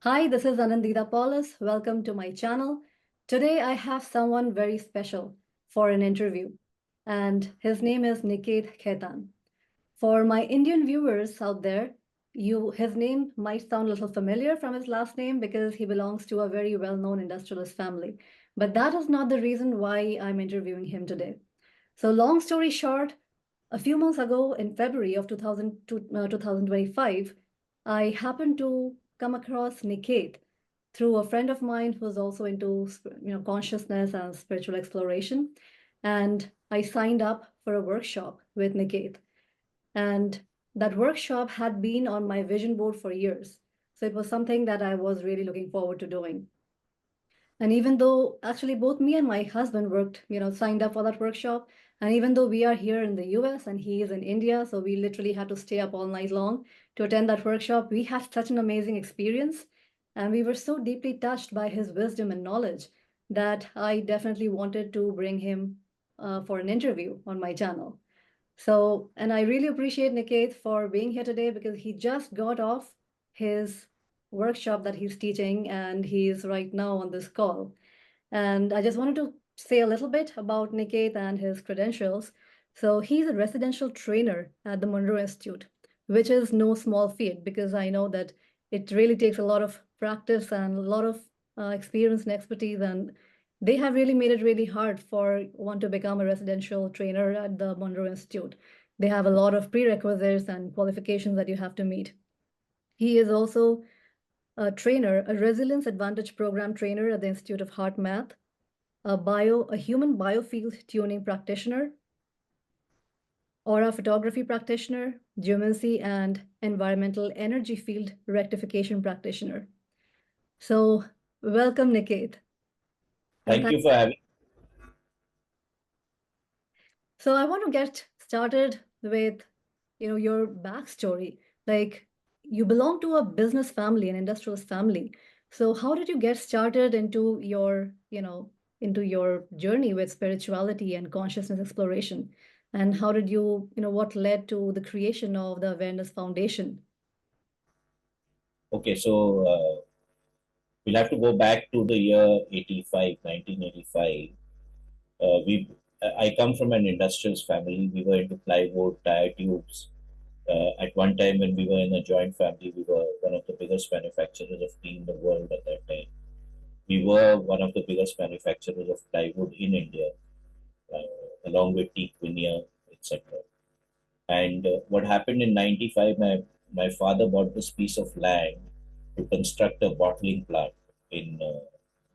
Hi, this is Annindita. Welcome to my channel. Today I have someone very special for an interview, and his name is Nikate Khaitan. For my Indian viewers out there, his name might sound a little familiar from his last name because he belongs to a very well-known industrialist family. But that is not the reason why I'm interviewing him today. So long story short, a few months ago in February of 2025, I happened to come across Nikate through a friend of mine who's also into consciousness and spiritual exploration. And I signed up for a workshop with Nikate. And that workshop had been on my vision board for years. So it was something that I was really looking forward to doing. And even though actually both me and my husband signed up for that workshop, and even though we are here in the US and he is in India, so we literally had to stay up all night long to attend that workshop, we had such an amazing experience. And we were so deeply touched by his wisdom and knowledge that I definitely wanted to bring him for an interview on my channel. So, and I really appreciate Niket for being here today because he just got off his workshop that he's teaching and he's right now on this call. And I just wanted to say a little bit about Niket and his credentials. So he's a residential trainer at the Monroe Institute, which is no small feat because I know that it really takes a lot of practice and a lot of experience and expertise. And they have really made it really hard for one to become a residential trainer at the Monroe Institute. They have a lot of prerequisites and qualifications that you have to meet. He is also a trainer, a Resilience Advantage Program trainer at the Institute of Heart Math, a human biofield tuning practitioner, aura photography practitioner, geomancy, and environmental energy field rectification practitioner. So welcome, Niket. And Thank you for having. so I want to get started with, your backstory. Like you belong to a business family, an industrialist family. So how did you get started into into your journey with spirituality and consciousness exploration? And how did what led to the creation of the Awareness Foundation? Okay, so we'll have to go back to the year 85, 1985. I come from an industrials family. We were into plywood, tire tubes. At one time, when we were in a joint family, we were one of the biggest manufacturers of tea in the world at that time. We were one of the biggest manufacturers of plywood in India, along with teak veneer, etc. And what happened in 95, my father bought this piece of land to construct a bottling plant in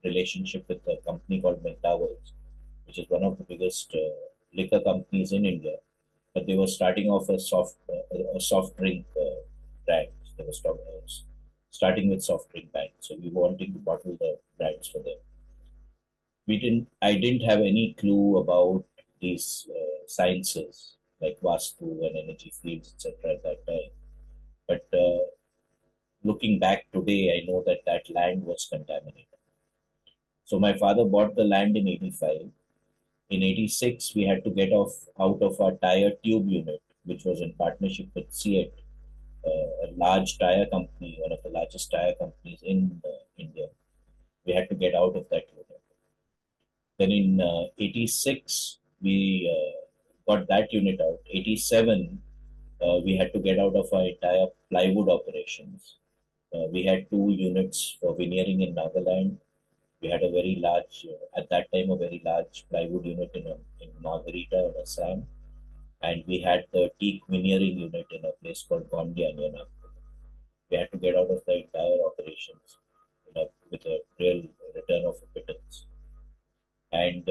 relationship with a company called McDowell's, which is one of the biggest liquor companies in India. But they were starting off a soft drink brand. They were starting with soft drink brand. So we were wanting to bottle the brands for them. I didn't have any clue about these sciences like Vastu and energy fields, etc. at that time. But looking back today, I know that that land was contaminated. So my father bought the land in 85. In 86, we had to get out of our tire tube unit, which was in partnership with CEAT, a large tire company, one of the largest tire companies in India. We had to get out of that unit. Then in 86, we got that unit out. 87, we had to get out of our entire plywood operations. We had two units for veneering in Nagaland. We had a very large, at that time, a very large plywood unit in Margarita, in Assam. And we had the teak veneering unit in a place called Gondia near Nagpur. We had to get out of the entire operations with a real return of a pittance. And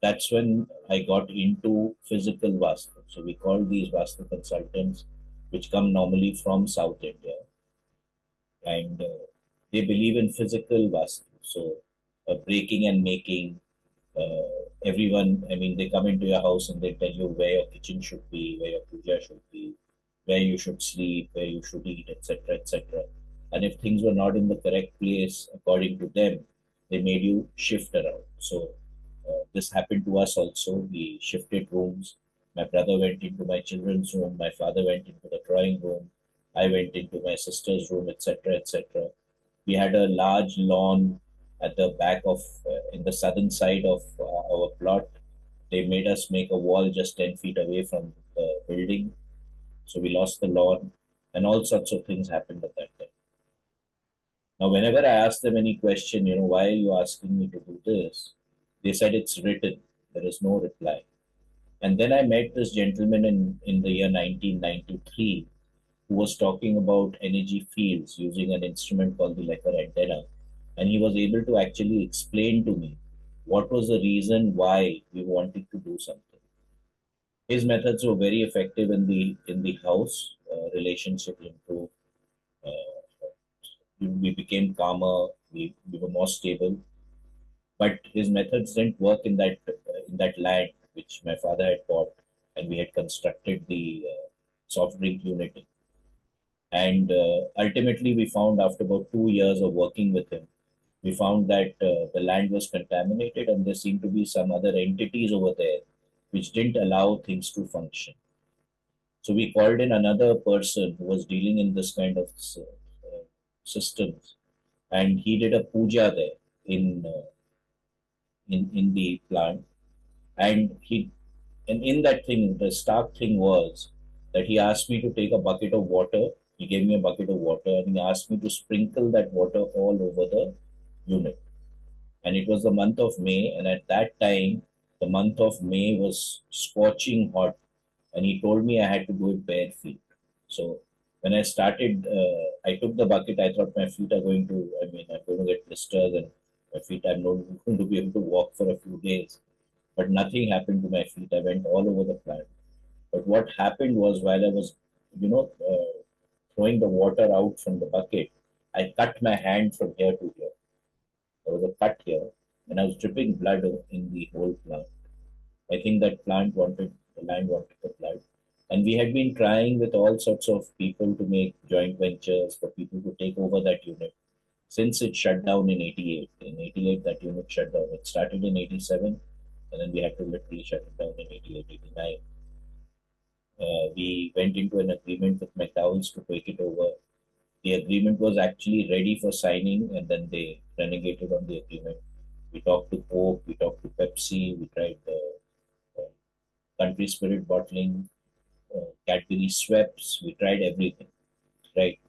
that's when I got into physical Vastu. So we call these Vastu consultants, which come normally from South India, and they believe in physical Vastu. So breaking and making. Everyone, I mean, they come into your house and they tell you where your kitchen should be, where your puja should be, where you should sleep, where you should eat, etc., etc. And if things were not in the correct place according to them, they made you shift around. So this happened to us also. We shifted rooms. My brother went into my children's room. My father went into the drawing room. I went into my sister's room, etc., etc. We had a large lawn at the back of, in the southern side of our plot. They made us make a wall just 10 feet away from the building. So we lost the lawn, and all sorts of things happened at that time. Now, whenever I ask them any question, why are you asking me to do this? They said it's written. There is no reply. And then I met this gentleman in the year 1993 who was talking about energy fields using an instrument called the Lecker antenna. And he was able to actually explain to me what was the reason why we wanted to do something. His methods were very effective in the house. Relationship improved. We became calmer. We were more stable. But his methods didn't work in that land which my father had bought, and we had constructed the soft drink unit. And ultimately, we found after about 2 years of working with him, we found that the land was contaminated, and there seemed to be some other entities over there which didn't allow things to function. So we called in another person who was dealing in this kind of systems, and he did a puja there in in the plant, and in that thing, the stark thing was that he asked me to take a bucket of water. He gave me a bucket of water, and he asked me to sprinkle that water all over the unit. And it was the month of May, and at that time, the month of May was scorching hot, and he told me I had to do it bare feet. So when I started, I took the bucket. I thought my feet are going to, I'm going to get blisters, and my feet, I'm not going to be able to walk for a few days. But nothing happened to my feet. I went all over the plant. But what happened was while I was, throwing the water out from the bucket, I cut my hand from here to here. There was a cut here, and I was dripping blood in the whole plant. I think the land wanted the blood. And we had been trying with all sorts of people to make joint ventures for people to take over that unit since it shut down in 88. In 88, that unit shut down. It started in 87, and then we had to literally shut it down in 88, 89. We went into an agreement with McDowell's to take it over. The agreement was actually ready for signing, and then they renegated on the agreement. We talked to Coke, we talked to Pepsi, we tried Country Spirit bottling, Cadbury Schweppes, we tried everything, right?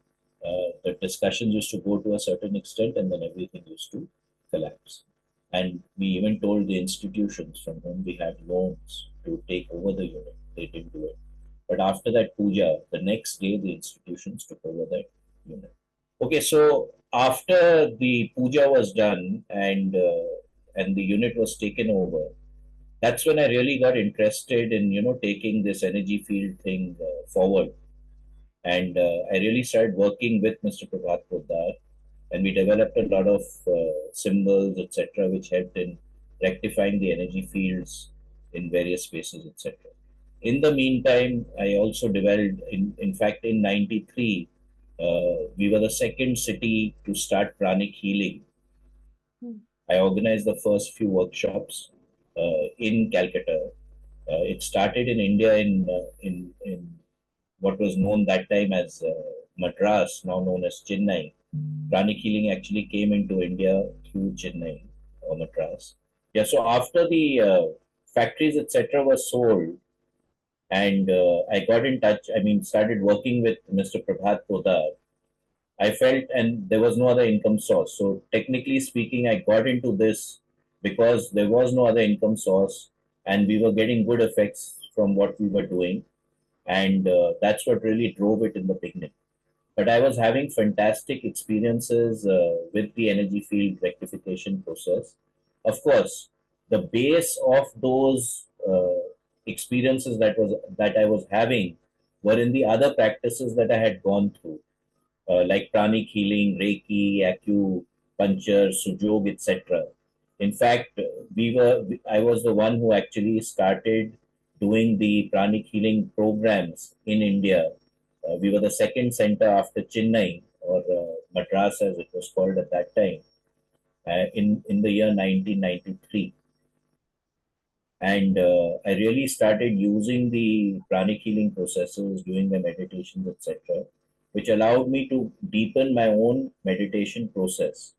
The discussions used to go to a certain extent, and then everything used to collapse. And we even told the institutions from whom we had loans to take over the unit. They didn't do it. But after that puja, the next day the institutions took over that unit. Okay, so after the puja was done and the unit was taken over, that's when I really got interested in taking this energy field thing forward. And I really started working with Mr. Prabhat Poddar, and we developed a lot of symbols, etc., which helped in rectifying the energy fields in various spaces, etc. In the meantime, I also developed, in fact, in 93, we were the second city to start pranic healing. I organized the first few workshops in Calcutta. It started in India in what was known that time as Madras, now known as Chennai. Pranic healing actually came into India through Chennai or Madras. Yeah, so after the factories, etc., were sold, and I got in touch, started working with Mr. Prabhat Podar. I felt, and there was no other income source. So, technically speaking, I got into this because there was no other income source, and we were getting good effects from what we were doing. And that's what really drove it in the beginning. But I was having fantastic experiences with the energy field rectification process. Of course, the base of those experiences that I was having were in the other practices that I had gone through, like pranic healing, Reiki, acupuncture, sujog, etc. In fact, I was the one who actually started doing the pranic healing programs in India. We were the second center after Chennai, or Madras as it was called at that time, in the year 1993. And I really started using the pranic healing processes, doing the meditations, etc. which allowed me to deepen my own meditation process.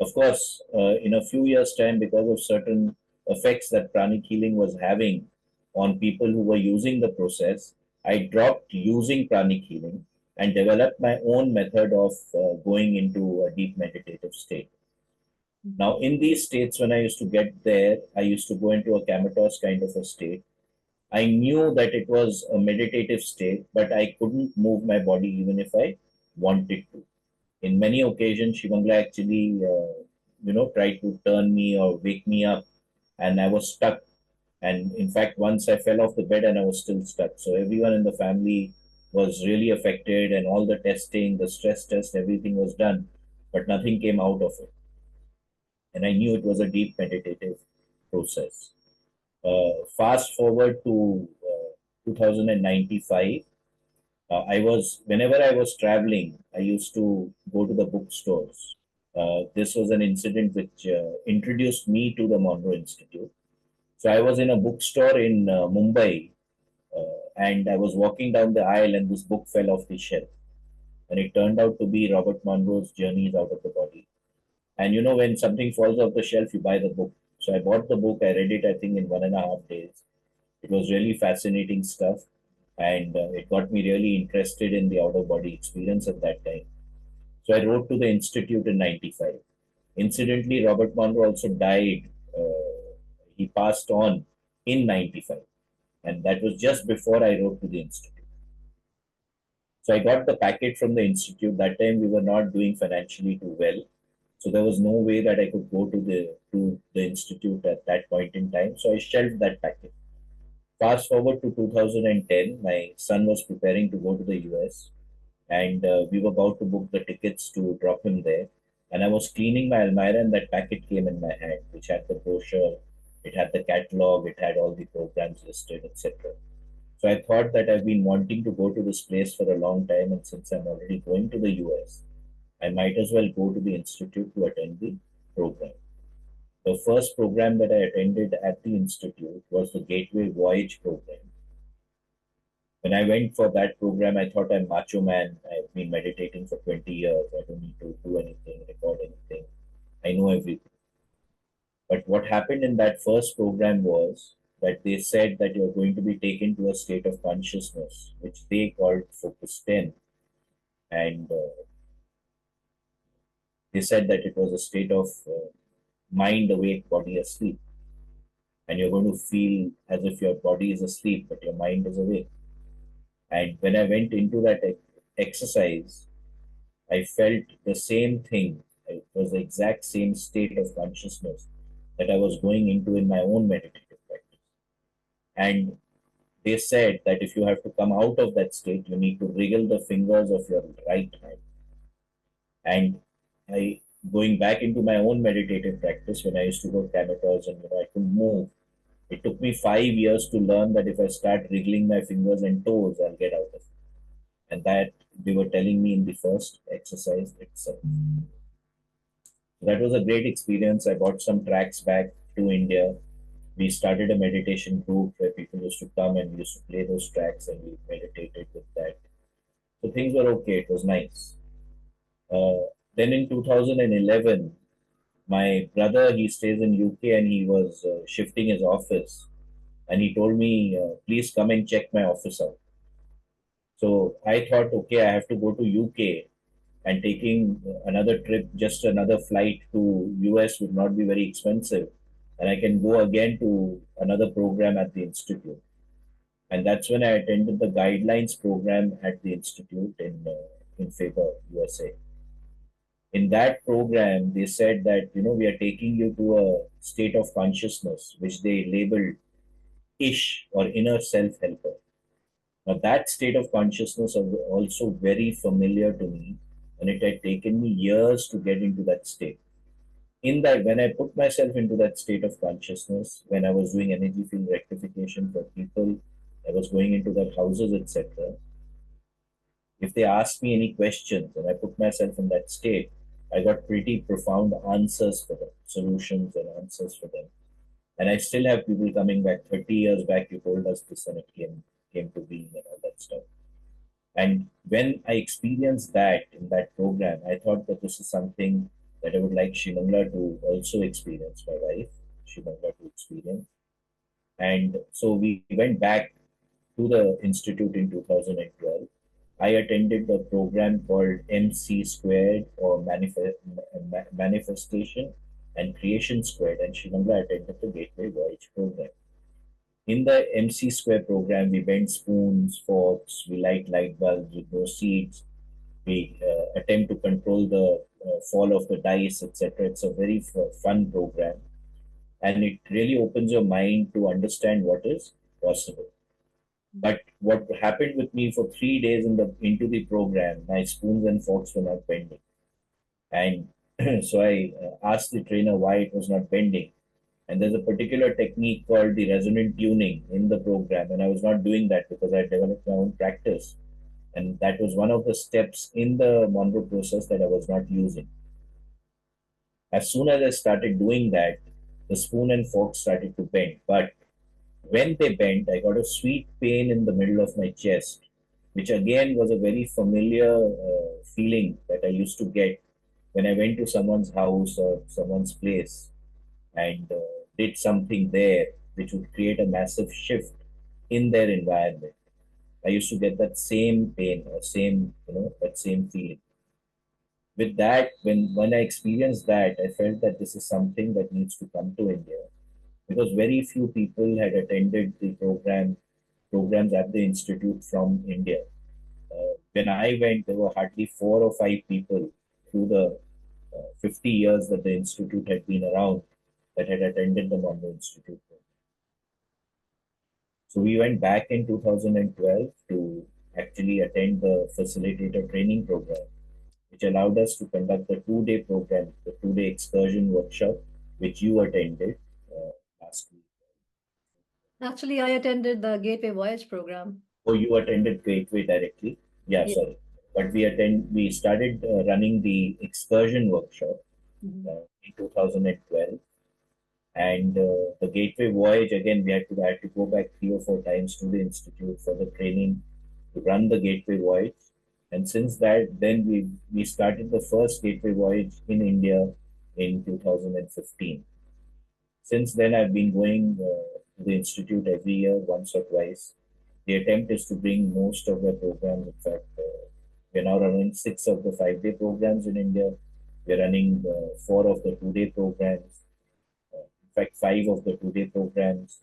Of course, in a few years' time, because of certain effects that pranic healing was having on people who were using the process, I dropped using pranic healing and developed my own method of going into a deep meditative state. Now, in these states, when I used to get there, I used to go into a comatose kind of a state. I knew that it was a meditative state, but I couldn't move my body even if I wanted to. In many occasions, Shivangla actually, tried to turn me or wake me up, and I was stuck. And in fact, once I fell off the bed and I was still stuck. So everyone in the family was really affected, and all the testing, the stress test, everything was done, but nothing came out of it. And I knew it was a deep meditative process. Fast forward to 2095. Whenever I was traveling, I used to go to the bookstores. This was an incident which introduced me to the Monroe Institute. So I was in a bookstore in Mumbai, and I was walking down the aisle, and this book fell off the shelf. And it turned out to be Robert Monroe's Journeys Out of the Body. And when something falls off the shelf, you buy the book. So I bought the book. I read it, I think, in 1.5 days. It was really fascinating stuff, and it got me really interested in the outer body experience at that time. So I wrote to the institute in '95. Incidentally, Robert Monroe also died. He passed on in '95, and that was just before I wrote to the institute. So I got the packet from the institute. That time we were not doing financially too well, so there was no way that I could go to the institute at that point in time. So I shelved that packet. Fast forward to 2010, my son was preparing to go to the US, and we were about to book the tickets to drop him there. And I was cleaning my almirah, and that packet came in my hand, which had the brochure, it had the catalog, it had all the programs listed, etc. So I thought that I've been wanting to go to this place for a long time, and since I'm already going to the US, I might as well go to the institute to attend the program. The first program that I attended at the institute was the Gateway Voyage program. When I went for that program, I thought I'm macho man. I've been meditating for 20 years. I don't need to do anything, record anything. I know everything. But what happened in that first program was that they said that you're going to be taken to a state of consciousness, which they called Focus 10. And they said that it was a state of mind awake, body asleep. And you're going to feel as if your body is asleep, but your mind is awake. And when I went into that exercise, I felt the same thing. It was the exact same state of consciousness that I was going into in my own meditative practice. And they said that if you have to come out of that state, you need to wriggle the fingers of your right hand. And I, going back into my own meditative practice, when I used to go comatose and I couldn't move, it took me 5 years to learn that if I start wriggling my fingers and toes, I'll get out of it. And that they were telling me in the first exercise itself. So that was a great experience. I got some tracks back to India. We started a meditation group where people used to come and we used to play those tracks, and we meditated with that. So things were okay. It was nice. Then in 2011, my brother, he stays in UK, and he was shifting his office, and he told me, please come and check my office out. So I thought, okay, I have to go to UK, and taking another trip, just another flight to US would not be very expensive, and I can go again to another program at the institute. And that's when I attended the guidelines program at the institute in Faber, USA. In that program, they said that we are taking you to a state of consciousness, which they labeled ish, or inner self helper. Now, that state of consciousness was also very familiar to me, and it had taken me years to get into that state. In that, when I put myself into that state of consciousness, when I was doing energy field rectification for people, I was going into their houses, etc. If they asked me any questions and I put myself in that state, I got pretty profound answers for them, solutions and answers for them. And I still have people coming back. 30 years back, you told us this, and it came to being and all that stuff. And when I experienced that in that program, I thought that this is something that I would like Shimangla to also experience, my wife, Shimangla to experience. And so we went back to the institute in 2012. I attended the program called MC Squared, or Manifestation and Creation Squared, and Shimangla attended the Gateway Voyage program. In the MC Square program, we bend spoons, forks, we light bulbs with no seeds, we attempt to control the fall of the dice, etc. It's a very fun program, and it really opens your mind to understand what is possible. But what happened with me for 3 days into the program, my spoons and forks were not bending, and so I asked the trainer why it was not bending. And there's a particular technique called the resonant tuning in the program, and I was not doing that because I developed my own practice, and that was one of the steps in the Monroe process that I was not using. As soon as I started doing that, the spoon and fork started to bend. But when they bent, I got a sweet pain in the middle of my chest, which again was a very familiar feeling that I used to get when I went to someone's house or someone's place and did something there which would create a massive shift in their environment. I used to get that same pain or same, that same feeling. With that, when I experienced that, I felt that this is something that needs to come to India, because very few people had attended the programs at the institute from India. When I went, there were hardly 4 or 5 people through the 50 years that the institute had been around that had attended the Monroe Institute. So we went back in 2012 to actually attend the facilitator training program, which allowed us to conduct the 2-day program, the 2-day excursion workshop, which you attended last week. Actually, I attended the Gateway Voyage program. Oh, you attended Gateway directly? Yeah, Yeah. sorry. But we started running the excursion workshop Mhm. in 2012. And the Gateway Voyage, again, I had to go back 3 or 4 times to the institute for the training to run the Gateway Voyage. And since that, then we started the first Gateway Voyage in India in 2015. Since then, I've been going to the institute every year, once or twice. The attempt is to bring most of the programs. In fact, we're now running 6 of the 5-day programs in India. We're running 4 of the 2-day programs. In fact, 5 of the 2-day programs,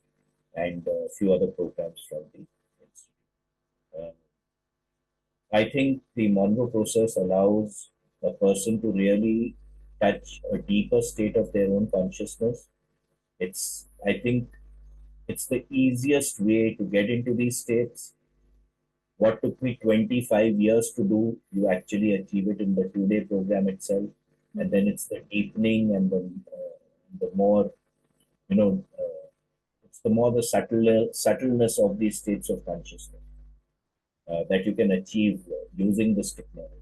and a few other programs from the institute. I think the Monroe process allows a person to really touch a deeper state of their own consciousness. I think it's the easiest way to get into these states. What took me 25 years to do, you actually achieve it in the 2-day program itself. And then it's the deepening and the more, it's the more the subtleness of these states of consciousness that you can achieve using this technology.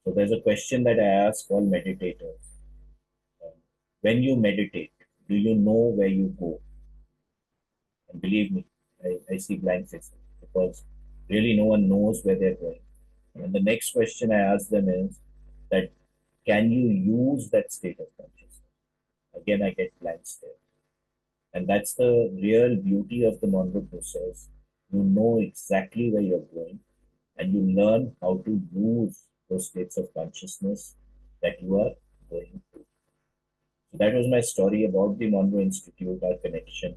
So there's a question that I ask all meditators. Uh, when you meditate, do you know where you go? And believe me, I see blank faces because really no one knows where they're going. And the next question I ask them is that, can you use that state of consciousness? Again, I get blanks there. And that's the real beauty of the Monroe process. You know exactly where you're going, and you learn how to use those states of consciousness that you are going to. So that was my story about the Monroe Institute, our connection.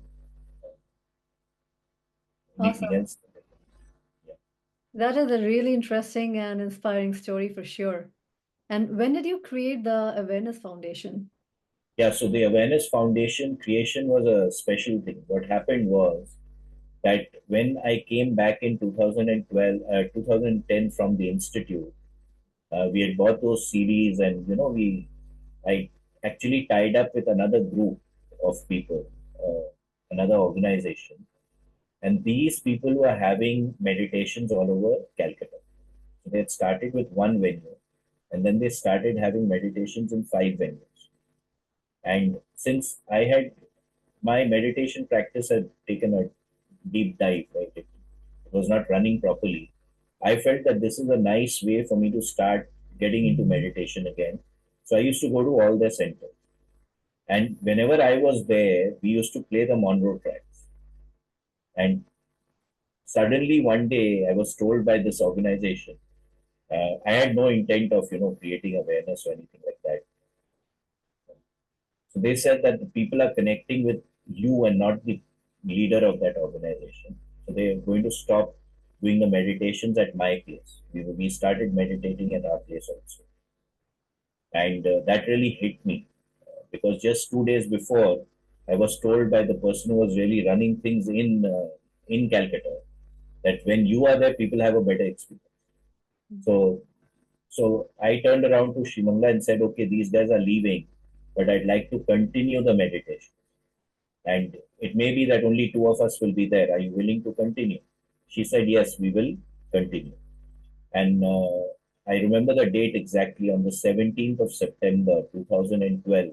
Anything Awesome. else? Yeah. That is a really interesting and inspiring story for sure. And when did you create the Awareness Foundation? Yeah, so the Awareness Foundation creation was a special thing. What happened was that when I came back in 2012, 2010 from the institute, we had bought those CDs, and I actually tied up with another group of people, another organization, and these people were having meditations all over Calcutta. So they had started with one venue, and then they started having meditations in 5 venues. And since I had my meditation practice had taken a deep dive, right? It was not running properly. I felt that this is a nice way for me to start getting into meditation again. So I used to go to all their centers. And whenever I was there, we used to play the Monroe tracks. And suddenly one day I was told by this organization, I had no intent of, creating awareness or anything like that. So they said that the people are connecting with you and not the leader of that organization. So they are going to stop doing the meditations at my place. We started meditating at our place also. And that really hit me because just 2 days before, I was told by the person who was really running things in Calcutta that when you are there, people have a better experience. So so I turned around to Shimanga and said, okay, these guys are leaving, but I'd like to continue the meditation. And it may be that only two of us will be there. Are you willing to continue? She said, yes, we will continue. And I remember the date exactly on the 17th of September 2012.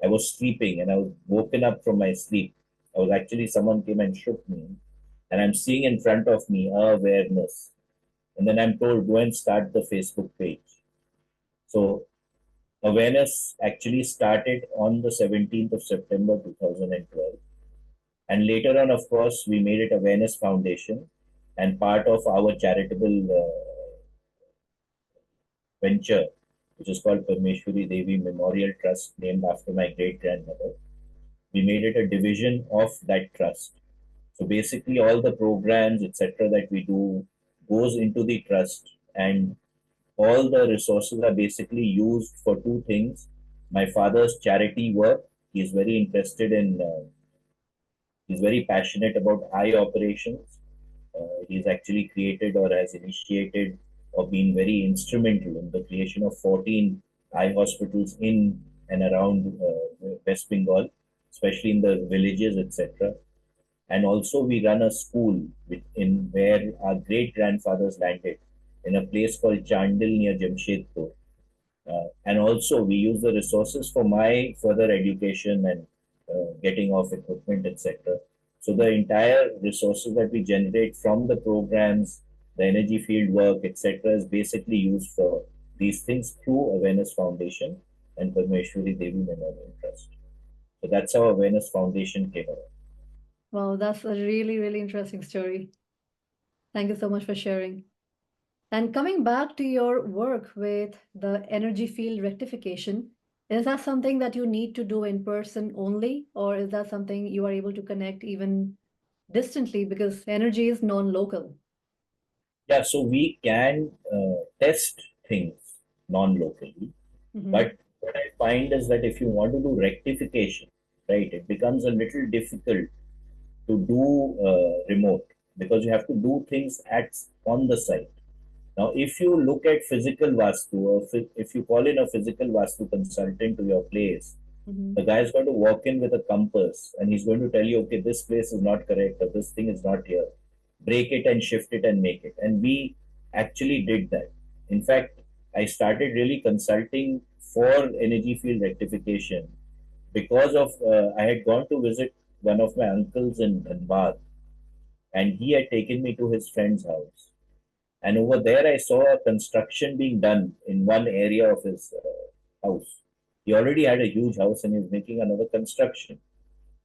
I was sleeping and I was woken up from my sleep. I was actually, someone came and shook me. And I'm seeing in front of me awareness. And then I'm told, go and start the Facebook page. So awareness actually started on the 17th of September 2012. And later on, of course, we made it Awareness Foundation and part of our charitable venture, which is called Parmeshwari Devi Memorial Trust, named after my great grandmother. We made it a division of that trust. So basically, all the programs, etc., that we do goes into the trust, and all the resources are basically used for two things. My father's charity work. He's very interested in. He's very passionate about eye operations. He's actually created or has initiated or been very instrumental in the creation of 14 eye hospitals in and around West Bengal, especially in the villages, etc. And also, we run a school in where our great grandfathers landed in a place called Chandil near Jamshedpur. And also, we use the resources for my further education and getting of equipment, etc. So, the entire resources that we generate from the programs, the energy field work, etc., is basically used for these things through Awareness Foundation and Parmeshwari Devi Memorial Trust. So, that's how Awareness Foundation came about. Wow, that's a really, really interesting story. Thank you so much for sharing. And coming back to your work with the energy field rectification, is that something that you need to do in person only, or is that something you are able to connect even distantly because energy is non-local? Yeah, so we can test things non-locally, Mm-hmm. but what I find is that if you want to do rectification, right, it becomes a little difficult to do remote because you have to do things at on the site. Now, if you look at physical vastu, or if you call in a physical vastu consultant to your place, Mm-hmm. the guy is going to walk in with a compass and he's going to tell you, okay, this place is not correct or this thing is not here. Break it and shift it and make it. And we actually did that. In fact, I started really consulting for energy field rectification because of I had gone to visit one of my uncles in Dhanbad and he had taken me to his friend's house. And over there, I saw a construction being done in one area of his house. He already had a huge house and he was making another construction.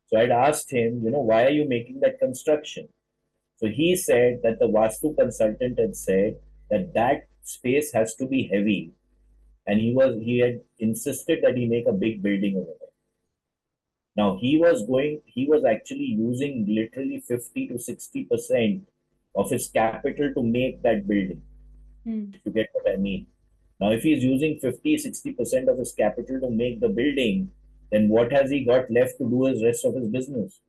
So I'd asked him, why are you making that construction? So he said that the Vastu consultant had said that that space has to be heavy, and he had insisted that he make a big building over there. Now he was actually using literally 50 to 60% of his capital to make that building. Mm. If you get what I mean. Now, if he's using 50, 60% of his capital to make the building, then what has he got left to do his rest of his business?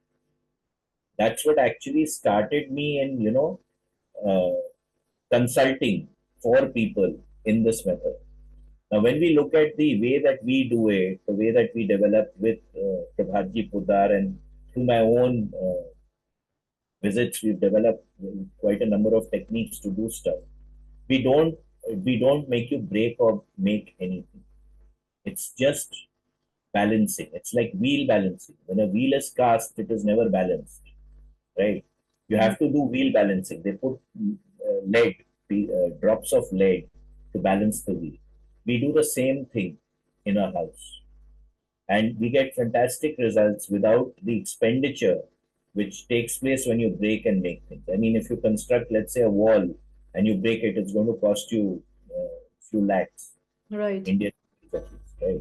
That's what actually started me in, uh, consulting for people in this method. Now, when we look at the way that we do it, the way that we develop with Prabhatji Pudar and through my own visits, we've developed quite a number of techniques to do stuff. We don't we don't make you break or make anything. It's just balancing. It's like wheel balancing. When a wheel is cast, it is never balanced, right? You Mm. have to do wheel balancing. They put lead drops of lead to balance the wheel. We do the same thing in our house, and we get fantastic results without the expenditure which takes place when you break and make things. I mean, if you construct, let's say, a wall and you break it, it's going to cost you a few lakhs Right. Indian rupees, right?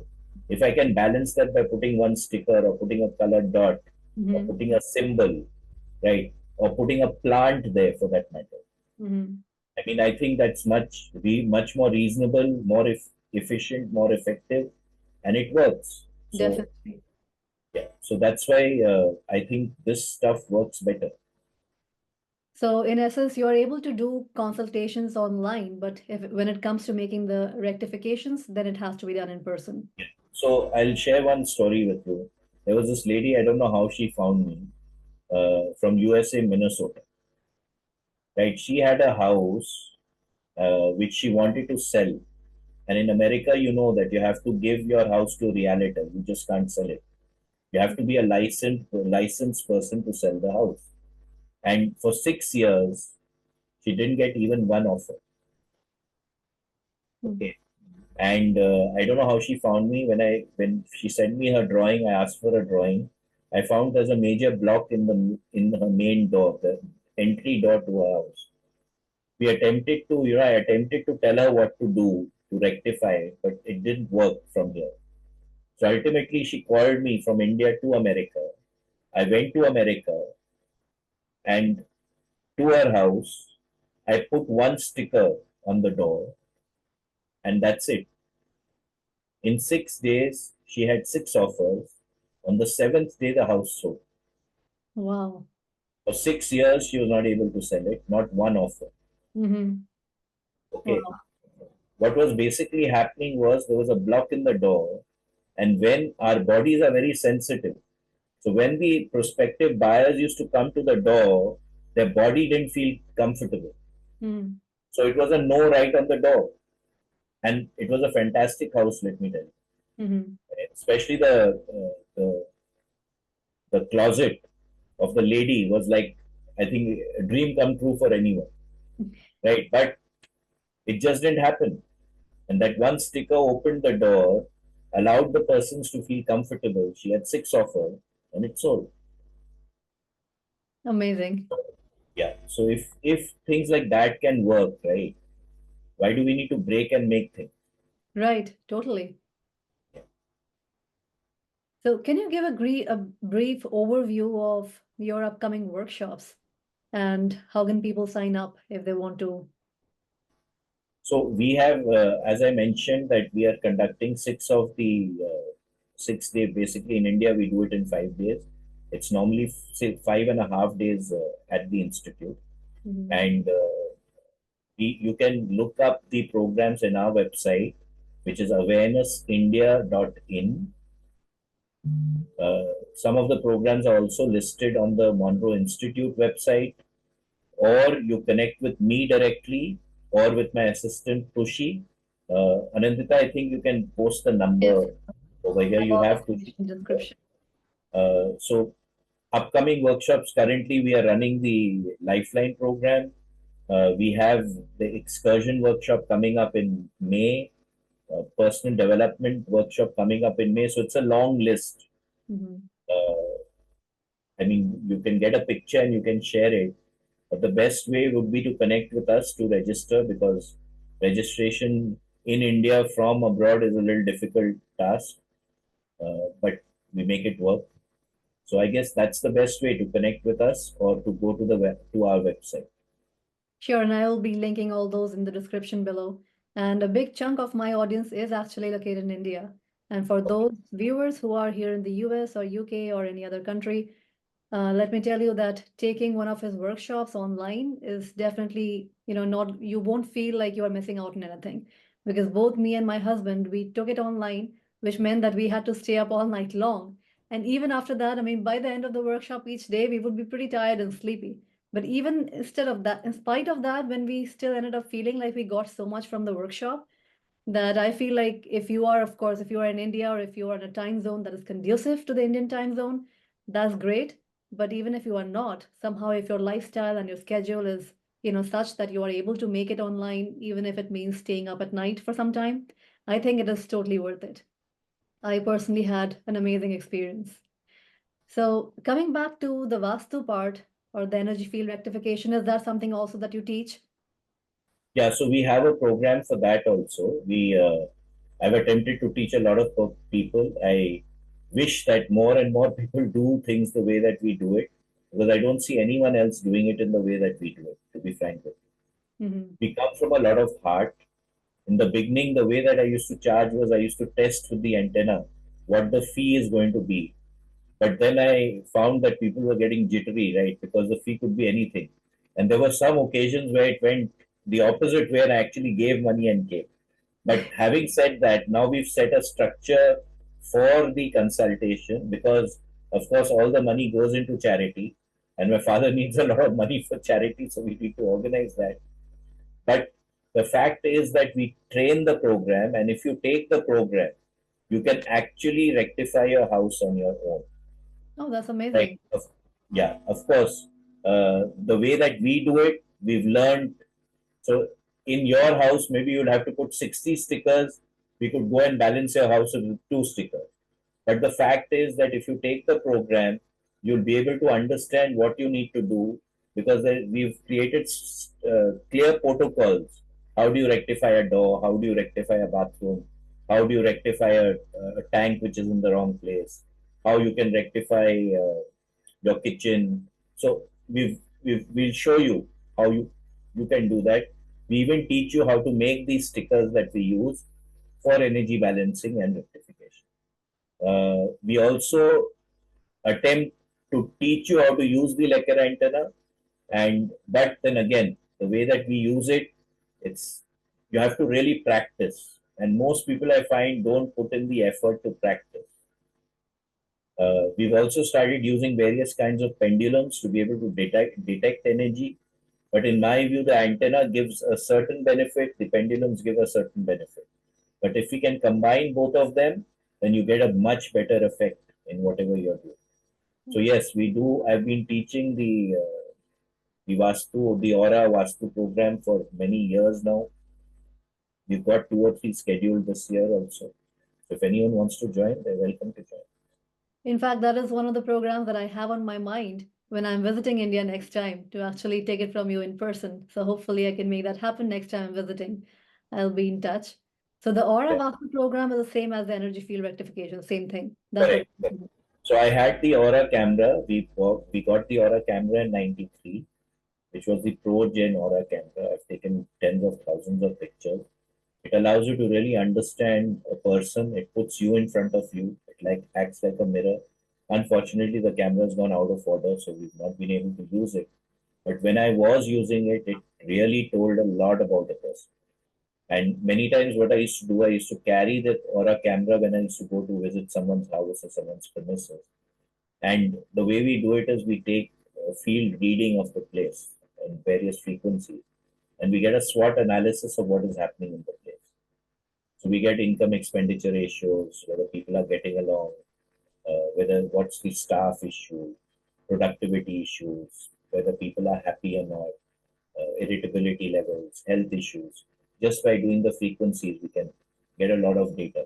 If I can balance that by putting one sticker or putting a colored dot or Mm-hmm. putting a symbol, right, or putting a plant there for that matter. Mm-hmm. I mean, I think that's much more reasonable, more efficient, more effective, and it works. So Definitely. yeah, so that's why I think this stuff works better. So in essence, you are able to do consultations online, but if when it comes to making the rectifications, then it has to be done in person. So I'll share one story with you. There was this lady, I don't know how she found me, from USA, Minnesota. Right? She had a house which she wanted to sell. And in America, you know that you have to give your house to a realtor. You just can't sell it. You have to be a licensed person to sell the house. And for 6 years, she didn't get even one offer. Mm. Okay. And I don't know how she found me. When she sent me her drawing, I asked for a drawing. I found there's a major block in her main door, the entry door to her house. I attempted to tell her what to do to rectify it, but it didn't work from here. So ultimately, she called me from India to America. I went to America and to her house. I put one sticker on the door, and that's it. In 6 days, she had six offers. On the seventh day, the house sold. Wow. For 6 years, she was not able to sell it, not one offer. Mm-hmm. Okay. Wow. What was basically happening was there was a block in the door, and when our bodies are very sensitive, so when the prospective buyers used to come to the door, their body didn't feel comfortable. Mm. So it was a no right on the door. And it was a fantastic house, let me tell you. Mm-hmm. Especially the closet of the lady was like, I think, a dream come true for anyone, right? But it just didn't happen. And that one sticker opened the door, allowed the persons to feel comfortable. She had six offers, and it sold. Amazing. Yeah. So if things like that can work, right? Why do we need to break and make things? Right. Totally. So can you give a brief overview of your upcoming workshops and how can people sign up if they want to? So we have, as I mentioned, that we are conducting six of the 6 day. Basically, in India, we do it in 5 days. It's normally say 5.5 days at the institute, Mhm. and you can look up the programs in our website, which is awarenessindia.in. Some of the programs are also listed on the Monroe Institute website, or you connect with me directly or with my assistant Tushi. Annindita, I think you can post the Yes, number over here. have You all the have Tushi's information number. description. So upcoming workshops, currently we are running the Lifeline program. We have the excursion workshop coming up in May, personal development workshop coming up in May. So it's a long list. Mhm. Uh, I mean, you can get a picture and you can share it. But the best way would be to connect with us to register, because registration in India from abroad is a little difficult task, but we make it work. So I guess that's the best way to connect with us, or to go to to our website. Sure, and I'll be linking all those in the description below. And a big chunk of my audience is actually located in India. And for those viewers who are here in the US or UK or any other country, let me tell you that taking one of his workshops online is definitely, not, you won't feel like you are missing out on anything. Because both me and my husband, we took it online, which meant that we had to stay up all night long. And even after that, I mean, by the end of the workshop each day, we would be pretty tired and sleepy. But even instead of that, in spite of that, when we still ended up feeling like we got so much from the workshop, that I feel like if you are, of course, if you are in India or if you are in a time zone that is conducive to the Indian time zone, that's great. But even if you are not, somehow if your lifestyle and your schedule is such that you are able to make it online, even if it means staying up at night for some time, I think it is totally worth it. I personally had an amazing experience. So, coming back to the Vastu part or the energy field rectification, is that something also that you teach? Yeah, so we have a program for that also. I've attempted to teach a lot of people. I wish that more and more people do things the way that we do it, because I don't see anyone else doing it in the way that we do it, to be frank with you. Hmm. We come from a lot of heart. In the beginning, the way that I used to charge was I used to test with the antenna what the fee is going to be. But then I found that people were getting jittery, right? Because the fee could be anything. And there were some occasions where it went the opposite way and I actually gave money and came. But having said that, now we've set a structure for the consultation because, of course, all the money goes into charity. And my father needs a lot of money for charity, so we need to organize that. But the fact is that we train the program, and if you take the program, you can actually rectify your house on your own. Oh, that's Like, amazing. yeah, of course, the way that we do it, we've learned. So, in your house, maybe you'll have to put 60 stickers. We could go and balance your house with two stickers. But the fact is that if you take the program, you'll be able to understand what you need to do because we've created clear protocols. How do you rectify a door? How do you rectify a bathroom? How do you rectify a tank which is in the wrong place? How you can rectify your kitchen. So we'll show you how you can do that. We even teach you how to make these stickers that we use for energy balancing and rectification. We also attempt to teach you how to use the lacquer antenna, and but then again, the way that we use it, it's you have to really practice, and most people I find don't put in the effort to practice. We've also started using various kinds of pendulums to be able to detect energy. But in my view, the antenna gives a certain benefit, the pendulums give a certain benefit. But if we can combine both of them, then you get a much better effect in whatever you're doing. So yes, we do. I've been teaching the Vastu, the Aura Vastu program for many years now. We've got 2 or 3 scheduled this year also. So if anyone wants to join, they're welcome to join. In fact, that is one of the programs that I have on my mind when I'm visiting India next time to actually take it from you in person. So hopefully I can make that happen next time I'm visiting. I'll be in touch. So the Aura Yeah, Vastu program is the same as the energy field rectification, same thing. That's what. correct. So I had the Aura camera. We got the Aura camera in '93, which was the Pro Gen Aura camera. I've taken tens of thousands of pictures. It allows you to really understand a person. It puts you in front of you. It like acts like a mirror. Unfortunately, the camera has gone out of order, so we've not been able to use it. But when I was using it, it really told a lot about the person. And many times, what I used to do, I used to carry that Aura camera when I used to go to visit someone's house or someone's premises. And the way we do it is we take a field reading of the place in various frequencies, and we get a SWOT analysis of what is happening in the place. So we get income expenditure ratios, whether people are getting along, whether what's the staff issue, productivity issues, whether people are happy or not, irritability levels, health issues. Just by doing the frequencies, we can get a lot of data.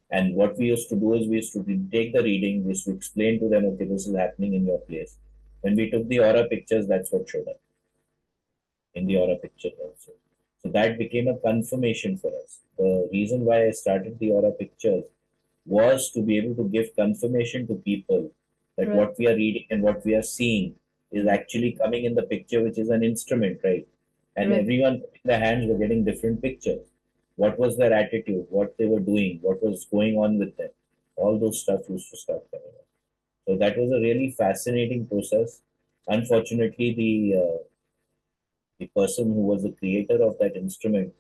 And what we used to do is we used to take the reading, we used to explain to them, okay, this is happening in your place. When we took the aura pictures, that's what showed up in the aura picture also. So that became a confirmation for us. The reason why I started the aura pictures was to be able to give confirmation to people that Right. what we are reading and what we are seeing is actually coming in the picture, which is an instrument, right? And Right. everyone putting their hands were getting different pictures. What was their attitude? What they were doing? What was going on with them? All those stuff used to start coming up. So that was a really fascinating process. Unfortunately, the person who was the creator of that instrument,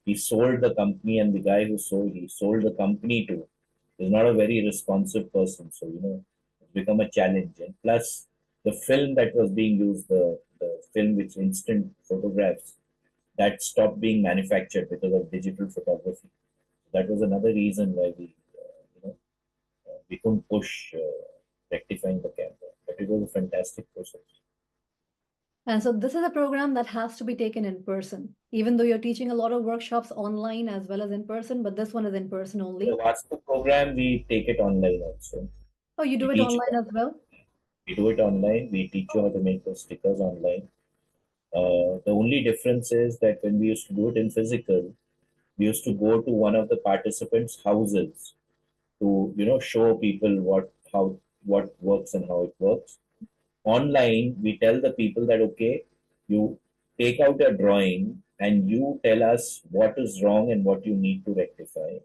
he sold the company, and the guy who he sold the company to is not a very responsive person. So, it's become a challenge. And plus, the film that was being used, the film which instant photographs, that stopped being manufactured because of digital photography. That was another reason why we couldn't push rectifying the camera. But it was a fantastic process. And so this is a program that has to be taken in person, even though you're teaching a lot of workshops online as well as in person, but this one is in person The only. Vastu program, we take it online also. Oh, you We do it teach it online as online. well? We do it online. We teach you how to make the stickers online. The only difference is that when we used to do it in physical, we used to go to one of the participants' houses to show people what works and how it works. Online, we tell the people that okay, you take out a drawing and you tell us what is wrong and what you need to rectify,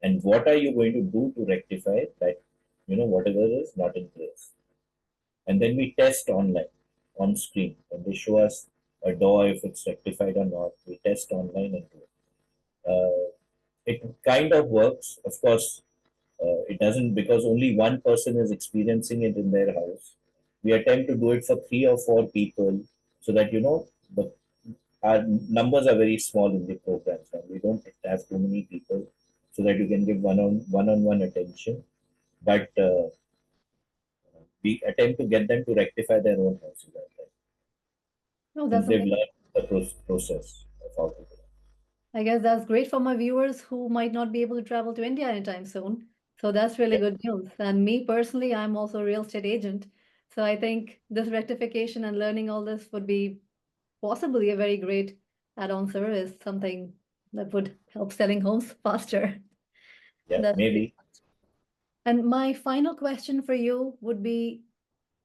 and what are you going to do to rectify that, whatever is not in place. And then we test online on screen, and they show us a door if it's rectified or not. We test online and do it. It kind of works, of course. It doesn't, because only one person is experiencing it in their house. We attempt to do it for 3 or 4 people, so that the our numbers are very small in the programs, and we don't have too many people, so that you can give one-on-one attention. But we attempt to get them to rectify their own houses as well, No, since that's they've amazing. learned the process of how to do it. I guess that's great for my viewers who might not be able to travel to India anytime soon. So that's really Yeah, good news. And me personally, I'm also a real estate agent. So I think this rectification and learning all this would be possibly a very great add-on service, something that would help selling homes faster. yeah, That's great. maybe. And my final question for you would be,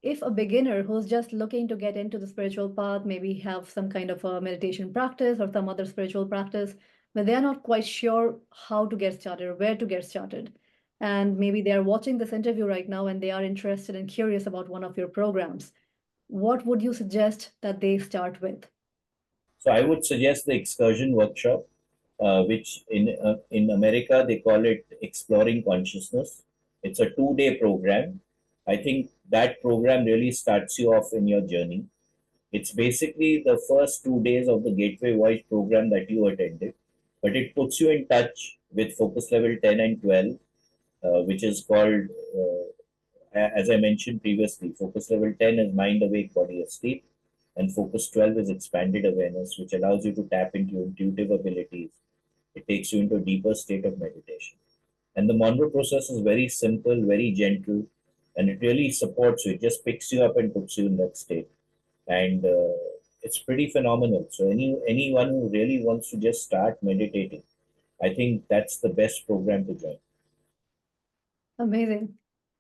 if a beginner who's just looking to get into the spiritual path, maybe have some kind of a meditation practice or some other spiritual practice, but they're not quite sure how to get started or where to get started, and maybe they're watching this interview right now and they are interested and curious about one of your programs, what would you suggest that they start with? So I would suggest the excursion workshop, which in America they call it Exploring Consciousness. It's a 2-day program. I think that program really starts you off in your journey. It's basically the first 2 days of the Gateway Voice program that you attended, but it puts you in touch with focus level 10 and 12, which is called, as I mentioned previously, focus level 10 is mind awake, body asleep, and focus 12 is expanded awareness, which allows you to tap into your intuitive abilities. It takes you into a deeper state of meditation. And the Monroe process is very simple, very gentle, and it really supports you. It just picks you up and puts you in that state. And it's pretty phenomenal. So anyone who really wants to just start meditating, I think that's the best program to join. Amazing.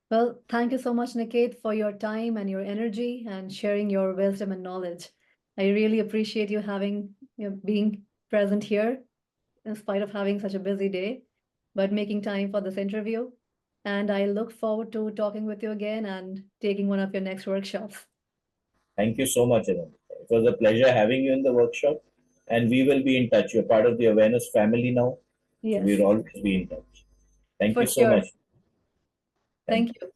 Well, thank you so much, Niket, for your time and your energy and sharing your wisdom and knowledge. I really appreciate you having, being present here in spite of having such a busy day, but making time for this interview. And I look forward to talking with you again and taking one of your next workshops. Thank you so much, Anand. It was a pleasure having you in the workshop, and we will be in touch. You're part of the awareness family now, so Yes, we'll always be in touch. Thank for you so sure. much. Thank Thank you. you.